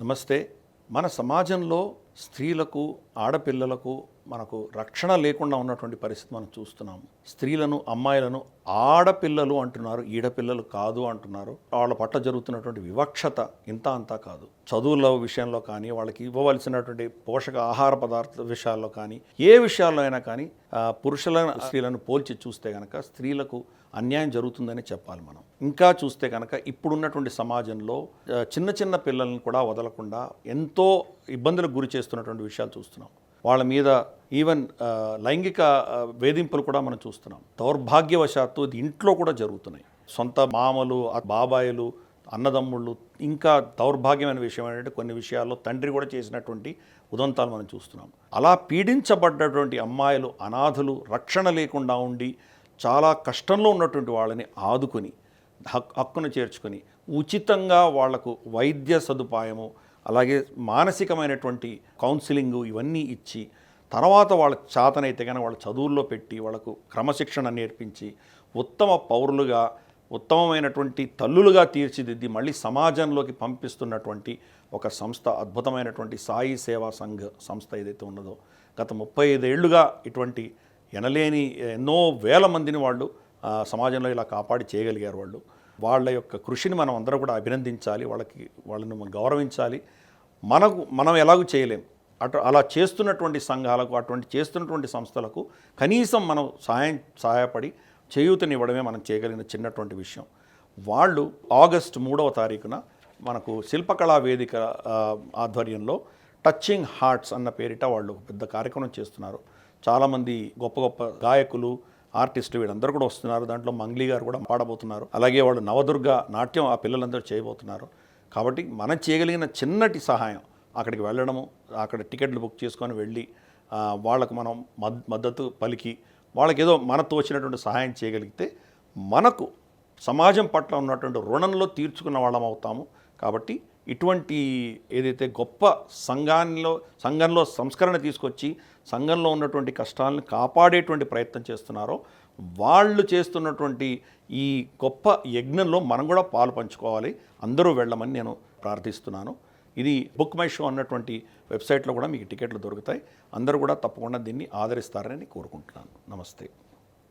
నమస్తే. మన సమాజంలో స్త్రీలకు, ఆడపిల్లలకు మనకు రక్షణ లేకుండా ఉన్నటువంటి పరిస్థితి మనం చూస్తున్నాము. స్త్రీలను, అమ్మాయిలను ఆడపిల్లలు అంటున్నారు, ఈడపిల్లలు కాదు అంటున్నారు. వాళ్ళ పట్ల జరుగుతున్నటువంటి వివక్షత ఇంత అంతా కాదు. చదువుల విషయంలో కానీ, వాళ్ళకి ఇవ్వవలసినటువంటి పోషక ఆహార పదార్థ విషయాల్లో కానీ, ఏ విషయాల్లో అయినా కానీ పురుషులను స్త్రీలను పోల్చి చూస్తే కనుక స్త్రీలకు అన్యాయం జరుగుతుందని చెప్పాలి మనం. ఇంకా చూస్తే కనుక ఇప్పుడున్నటువంటి సమాజంలో చిన్న చిన్న పిల్లల్ని కూడా వదలకుండా ఎంతో ఇబ్బందులకు గురి చేస్తున్నటువంటి విషయాలు చూస్తున్నాం. వాళ్ళ మీద ఈవెన్ లైంగిక వేధింపులు కూడా మనం చూస్తున్నాం. దౌర్భాగ్యవశాత్తు ఇది ఇంట్లో కూడా జరుగుతున్నాయి. సొంత మామలు, బాబాయిలు, అన్నదమ్ముళ్ళు. ఇంకా దౌర్భాగ్యమైన విషయం ఏంటంటే కొన్ని విషయాల్లో తండ్రి కూడా చేసినటువంటి ఉదంతాలు మనం చూస్తున్నాం. అలా పీడించబడ్డటువంటి అమ్మాయిలు, అనాథులు, రక్షణ లేకుండా ఉండి చాలా కష్టంలో ఉన్నటువంటి వాళ్ళని ఆదుకొని హక్కును చేర్చుకొని ఉచితంగా వాళ్లకు వైద్య సదుపాయము, అలాగే మానసికమైనటువంటి కౌన్సిలింగు ఇవన్నీ ఇచ్చి తర్వాత వాళ్ళకి చేతనైతే కానీ వాళ్ళ చదువుల్లో పెట్టి వాళ్ళకు క్రమశిక్షణ నేర్పించి ఉత్తమ పౌరులుగా, ఉత్తమమైనటువంటి తల్లులుగా తీర్చిదిద్ది మళ్ళీ సమాజంలోకి పంపిస్తున్నటువంటి ఒక సంస్థ, అద్భుతమైనటువంటి సాయి సేవా సంఘ్ సంస్థ ఏదైతే ఉన్నదో గత 35 ఏళ్లుగా ఇటువంటి ఎనలేని ఎన్నో వేల మందిని వాళ్ళు సమాజంలో ఇలా కాపాడి చేయగలిగారు. వాళ్ళ యొక్క కృషిని మనం అందరూ కూడా అభినందించాలి, వాళ్ళని మనం గౌరవించాలి. మనం ఎలాగూ చేయలేం. అలా చేస్తున్నటువంటి సంఘాలకు, అటువంటి చేస్తున్నటువంటి సంస్థలకు కనీసం మనం సహాయపడి చేయూతనివ్వడమే మనం చేయగలిగిన చిన్నటువంటి విషయం. వాళ్ళు ఆగస్టు 3వ తారీఖున మనకు శిల్పకళా వేదిక ఆధ్వర్యంలో టచింగ్ హార్ట్స్ అన్న పేరిట వాళ్ళు పెద్ద కార్యక్రమం చేస్తున్నారు. చాలామంది గొప్ప గొప్ప గాయకులు, ఆర్టిస్టులు వీళ్ళందరూ కూడా వస్తున్నారు. దాంట్లో మంగ్లీ గారు కూడా పాడబోతున్నారు. అలాగే వాళ్ళు నవదుర్గ నాట్యం ఆ పిల్లలందరూ చేయబోతున్నారు. కాబట్టి మనం చేయగలిగిన చిన్నటి సహాయం అక్కడికి వెళ్ళడము, అక్కడ టికెట్లు బుక్ చేసుకొని వెళ్ళి వాళ్ళకు మనం మద్దతు పలికి వాళ్ళకి ఏదో మన తోచినటువంటి సహాయం చేయగలిగితే మనకు సమాజం పట్ల ఉన్నటువంటి రుణంలో తీర్చుకున్న వాళ్ళం అవుతాము. కాబట్టి ఇటువంటి ఏదైతే గొప్ప సంఘంలో సంస్కరణ తీసుకొచ్చి సంఘంలో ఉన్నటువంటి కష్టాలను కాపాడేటువంటి ప్రయత్నం చేస్తున్నారో వాళ్ళు చేస్తున్నటువంటి ఈ గొప్ప యజ్ఞంలో మనం కూడా పాలు పంచుకోవాలి. అందరూ వెళ్ళమని నేను ప్రార్థిస్తున్నాను. ఇది బుక్ మై షో అన్నటువంటి వెబ్సైట్లో కూడా మీకు టికెట్లు దొరుకుతాయి. అందరూ కూడా తప్పకుండా దీన్ని ఆదరిస్తారని కోరుకుంటున్నాను. నమస్తే.